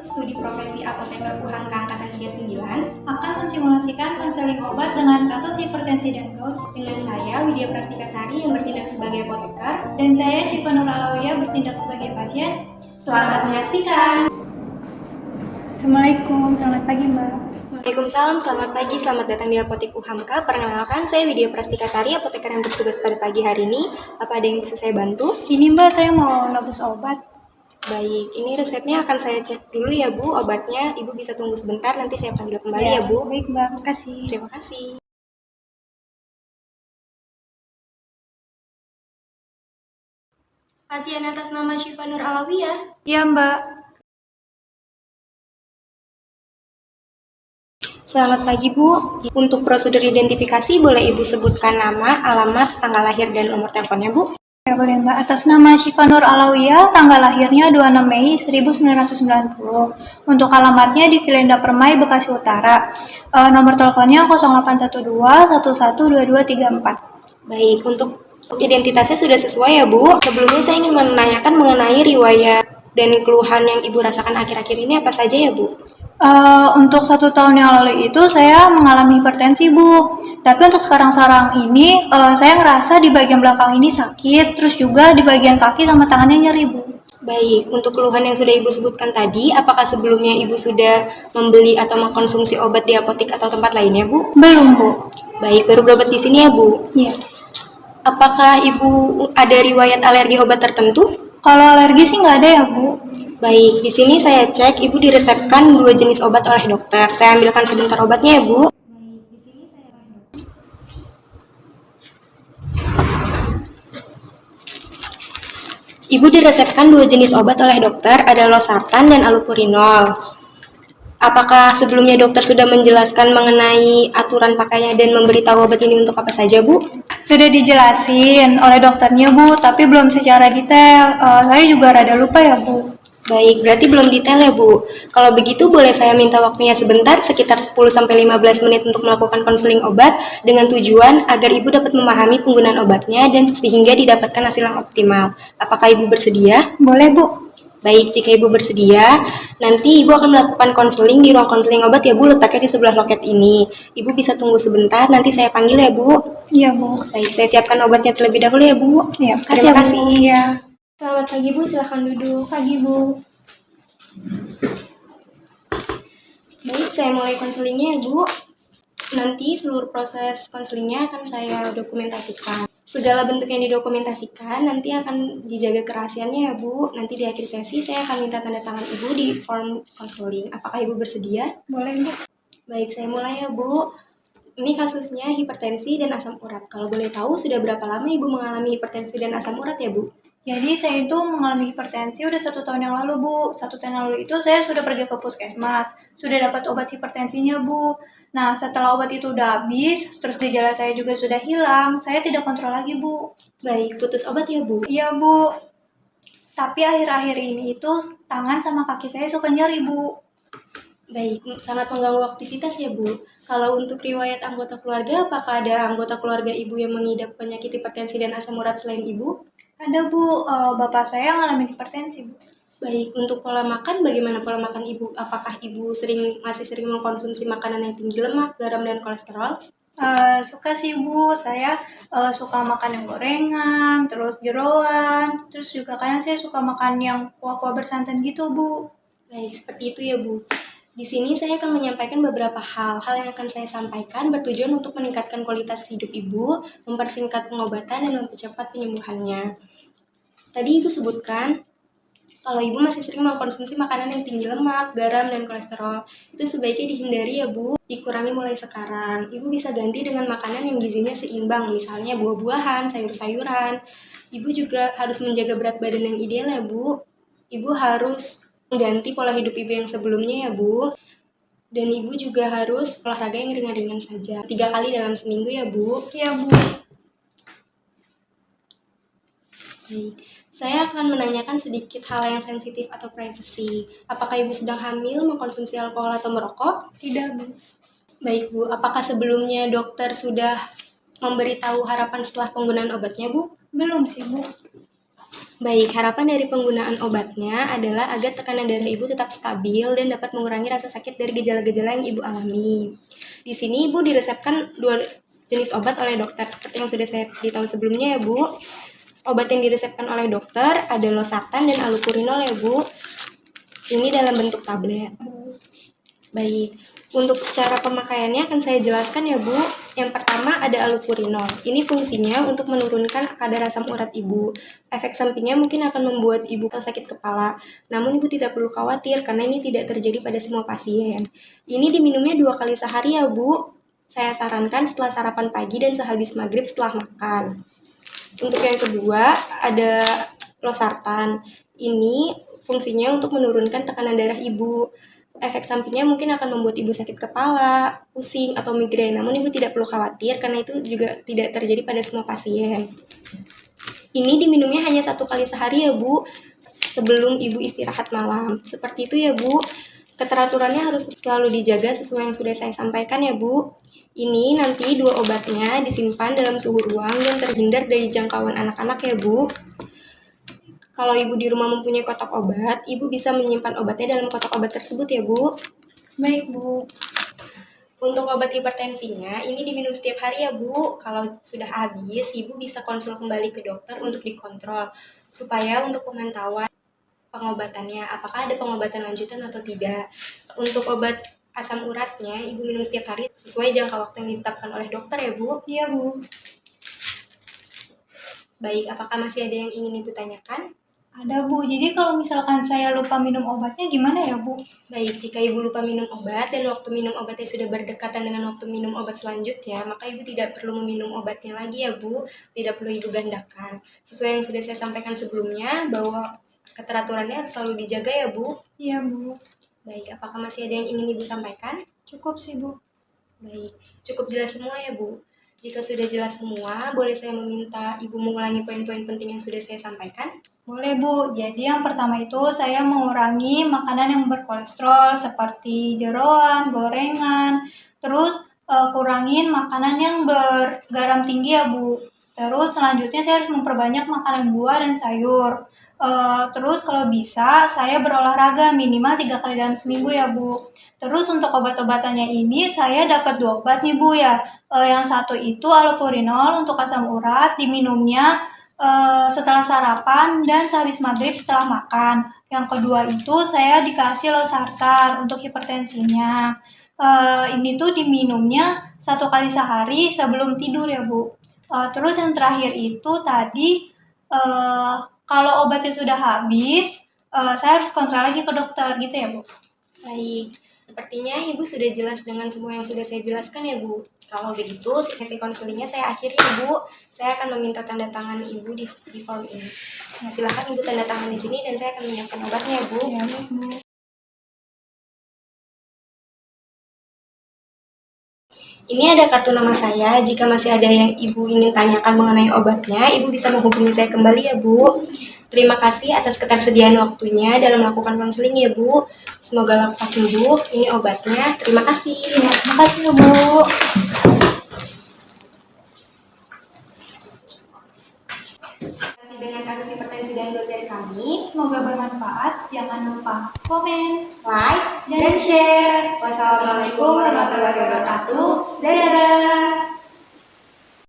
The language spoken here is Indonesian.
Studi Profesi Apoteker UHAMKA Angkatan 39 akan mensimulasikan konseling obat dengan kasus hipertensi dan gout dengan saya, Widya Prastikasari yang bertindak sebagai apoteker, dan saya Syifa Nur Alawiyah bertindak sebagai pasien. Selamat menyaksikan. Assalamualaikum, selamat pagi Mbak. Waalaikumsalam, selamat pagi, selamat datang di Apotek UHAMKA. Perkenalkan, saya Widya Prastikasari, apoteker yang bertugas pada pagi hari ini. Apa ada yang bisa saya bantu? Ini Mbak, saya mau nebus obat. Baik, ini resepnya akan saya cek dulu ya Bu, obatnya. Ibu bisa tunggu sebentar, nanti saya panggil kembali ya Bu. Baik Mbak, makasih. Terima kasih. Pasien atas nama Syifa Nur Alawiyah. Iya Mbak. Selamat pagi Bu. Untuk prosedur identifikasi boleh Ibu sebutkan nama, alamat, tanggal lahir, dan nomor teleponnya Bu? Ya boleh Mbak, atas nama Syifa Nur Alawiyah, tanggal lahirnya 26 Mei 1990. Untuk alamatnya di Vilenda Permai, Bekasi Utara. Nomor teleponnya 0812 112234. Baik, untuk identitasnya sudah sesuai ya Bu. Sebelumnya saya ingin menanyakan mengenai riwayat dan keluhan yang Ibu rasakan akhir-akhir ini apa saja ya Bu? Untuk 1 tahun yang lalu itu saya mengalami hipertensi Bu. Tapi untuk sekarang ini saya ngerasa di bagian belakang ini sakit, terus juga di bagian kaki sama tangannya nyeri Bu. Baik, untuk keluhan yang sudah Ibu sebutkan tadi, apakah sebelumnya Ibu sudah membeli atau mengkonsumsi obat di apotek atau tempat lainnya Bu? Belum Bu. Baik, baru berobat di sini ya Bu? Iya. Apakah Ibu ada riwayat alergi obat tertentu? Kalau alergi sih nggak ada ya Bu. Baik, di sini saya cek Ibu diresepkan 2 jenis obat oleh dokter. Saya ambilkan sebentar obatnya ya Bu. Ibu diresepkan 2 jenis obat oleh dokter, ada losartan dan allopurinol. Apakah sebelumnya dokter sudah menjelaskan mengenai aturan pakainya dan memberitahu obat ini untuk apa saja Bu? Sudah dijelasin oleh dokternya Bu, tapi belum secara detail. Saya juga rada lupa ya Bu. Baik, berarti belum detail ya Bu. Kalau begitu boleh saya minta waktunya sebentar, sekitar 10-15 menit untuk melakukan konseling obat dengan tujuan agar Ibu dapat memahami penggunaan obatnya dan sehingga didapatkan hasil yang optimal. Apakah Ibu bersedia? Boleh Bu. Baik, jika Ibu bersedia, nanti Ibu akan melakukan konseling di ruang konseling obat ya Bu, letaknya di sebelah loket ini. Ibu bisa tunggu sebentar, nanti saya panggil ya Bu. Iya Bu. Baik, saya siapkan obatnya terlebih dahulu ya Bu. Iya, Terima kasih. Iya. Selamat pagi Bu, silahkan duduk. Pagi Bu. Baik, saya mulai konselingnya ya Bu. Nanti seluruh proses konselingnya akan saya dokumentasikan. Segala bentuk yang didokumentasikan nanti akan dijaga kerahasiaannya ya Bu. Nanti di akhir sesi saya akan minta tanda tangan Ibu di form konseling. Apakah Ibu bersedia? Boleh Bu. Baik, saya mulai ya Bu. Ini kasusnya hipertensi dan asam urat. Kalau boleh tahu sudah berapa lama Ibu mengalami hipertensi dan asam urat ya Bu? Jadi saya itu mengalami hipertensi udah 1 tahun yang lalu Bu. 1 tahun yang lalu itu saya sudah pergi ke puskesmas, sudah dapat obat hipertensinya Bu. Nah setelah obat itu udah habis, terus gejala saya juga sudah hilang, saya tidak kontrol lagi Bu. Baik, putus obat ya Bu? Iya Bu. Tapi akhir-akhir ini itu tangan sama kaki saya suka nyeri Bu. Baik, sangat mengganggu aktivitas ya Bu. Kalau untuk riwayat anggota keluarga, apakah ada anggota keluarga Ibu yang mengidap penyakit hipertensi dan asam urat selain Ibu? Ada Bu, bapak saya ngalamin hipertensi Bu. Baik, untuk pola makan, bagaimana pola makan Ibu? Apakah Ibu masih sering mengkonsumsi makanan yang tinggi lemak, garam, dan kolesterol? Suka sih Bu, saya suka makan yang gorengan, terus jeroan, terus juga kadang saya suka makan yang kuah-kuah bersantan gitu Bu. Baik, seperti itu ya Bu. Di sini saya akan menyampaikan beberapa hal yang akan saya sampaikan bertujuan untuk meningkatkan kualitas hidup Ibu, mempersingkat pengobatan, dan mempercepat penyembuhannya. Tadi Ibu sebutkan, kalau Ibu masih sering mengkonsumsi makanan yang tinggi lemak, garam, dan kolesterol, itu sebaiknya dihindari ya Bu, dikurangi mulai sekarang. Ibu bisa ganti dengan makanan yang gizinya seimbang, misalnya buah-buahan, sayur-sayuran. Ibu juga harus menjaga berat badan yang ideal ya Bu. Ibu harus mengganti pola hidup Ibu yang sebelumnya ya Bu. Dan Ibu juga harus olahraga yang ringan-ringan saja. 3 kali dalam seminggu ya Bu. Iya Bu. Baik. Saya akan menanyakan sedikit hal yang sensitif atau privacy. Apakah Ibu sedang hamil, mengkonsumsi alkohol atau merokok? Tidak Bu. Baik Bu, apakah sebelumnya dokter sudah memberitahu harapan setelah penggunaan obatnya Bu? Belum sih Bu. Baik, harapan dari penggunaan obatnya adalah agar tekanan darah ibu tetap stabil dan dapat mengurangi rasa sakit dari gejala-gejala yang ibu alami. Di sini ibu diresepkan 2 jenis obat oleh dokter seperti yang sudah saya beritahu sebelumnya ya Bu. Obat yang diresepkan oleh dokter ada losartan dan allopurinol ya Bu. Ini dalam bentuk tablet. Baik, untuk cara pemakaiannya akan saya jelaskan ya Bu. Yang pertama ada allopurinol. Ini fungsinya untuk menurunkan kadar asam urat ibu. Efek sampingnya mungkin akan membuat ibu sakit kepala. Namun ibu tidak perlu khawatir karena ini tidak terjadi pada semua pasien. Ini diminumnya 2 kali sehari ya Bu. Saya sarankan setelah sarapan pagi dan sehabis maghrib setelah makan. Untuk yang kedua ada losartan. Ini fungsinya untuk menurunkan tekanan darah ibu. Efek sampingnya mungkin akan membuat ibu sakit kepala, pusing, atau migrain. Namun ibu tidak perlu khawatir karena itu juga tidak terjadi pada semua pasien. Ini diminumnya hanya 1 kali sehari ya Bu, sebelum ibu istirahat malam. Seperti itu ya Bu. Keteraturannya harus selalu dijaga sesuai yang sudah saya sampaikan ya Bu. Ini nanti 2 obatnya disimpan dalam suhu ruang dan terhindar dari jangkauan anak-anak ya Bu. Kalau ibu di rumah mempunyai kotak obat, ibu bisa menyimpan obatnya dalam kotak obat tersebut ya Bu. Baik, Bu. Untuk obat hipertensinya, ini diminum setiap hari ya Bu. Kalau sudah habis, ibu bisa konsul kembali ke dokter untuk dikontrol. Supaya untuk pemantauan pengobatannya, apakah ada pengobatan lanjutan atau tidak. Untuk obat asam uratnya, ibu minum setiap hari sesuai jangka waktu yang ditetapkan oleh dokter ya Bu. Iya, Bu. Baik, apakah masih ada yang ingin ibu tanyakan? Ada, Bu. Jadi kalau misalkan saya lupa minum obatnya gimana ya, Bu? Baik, jika ibu lupa minum obat dan waktu minum obatnya sudah berdekatan dengan waktu minum obat selanjutnya, maka ibu tidak perlu meminum obatnya lagi ya Bu, tidak perlu ibu gandakan. Sesuai yang sudah saya sampaikan sebelumnya, bahwa keteraturannya harus selalu dijaga ya Bu. Iya, Bu. Baik, apakah masih ada yang ingin ibu sampaikan? Cukup sih, Bu. Baik, cukup jelas semua ya Bu. Jika sudah jelas semua, boleh saya meminta ibu mengulangi poin-poin penting yang sudah saya sampaikan? Boleh, Bu. Jadi yang pertama itu saya mengurangi makanan yang berkolesterol seperti jeroan, gorengan. Terus kurangin makanan yang bergaram tinggi ya, Bu. Terus selanjutnya saya harus memperbanyak makanan buah dan sayur. Terus kalau bisa saya berolahraga minimal 3 kali dalam seminggu ya, Bu. Terus untuk obat-obatannya ini saya dapat 2 obat nih Bu ya. Yang satu itu allopurinol untuk asam urat, diminumnya setelah sarapan dan sehabis maghrib setelah makan. Yang kedua itu saya dikasih losartan untuk hipertensinya. Ini tuh diminumnya 1 kali sehari sebelum tidur ya Bu. Terus yang terakhir itu tadi kalau obatnya sudah habis, saya harus kontrol lagi ke dokter gitu ya Bu. Baik, sepertinya Ibu sudah jelas dengan semua yang sudah saya jelaskan ya Bu. Kalau begitu, sesi konselingnya saya akhiri ya Bu. Saya akan meminta tanda tangan Ibu di form ini. Nah, silakan Ibu tanda tangan di sini dan saya akan menyiapkan obatnya ya Bu. Ya, baik, Bu. Ini ada kartu nama saya. Jika masih ada yang Ibu ingin tanyakan mengenai obatnya, Ibu bisa menghubungi saya kembali ya Bu. Terima kasih atas ketersediaan waktunya dalam melakukan konseling ya Bu. Semoga lekas sembuh. Ini obatnya. Terima kasih. Ya, terima kasih ya, Bu. Dengan kasus hipertensi dan gerd dari kami, Semoga bermanfaat. Jangan lupa komen, like, dan share. Wassalamualaikum warahmatullahi wabarakatuh. Dadah.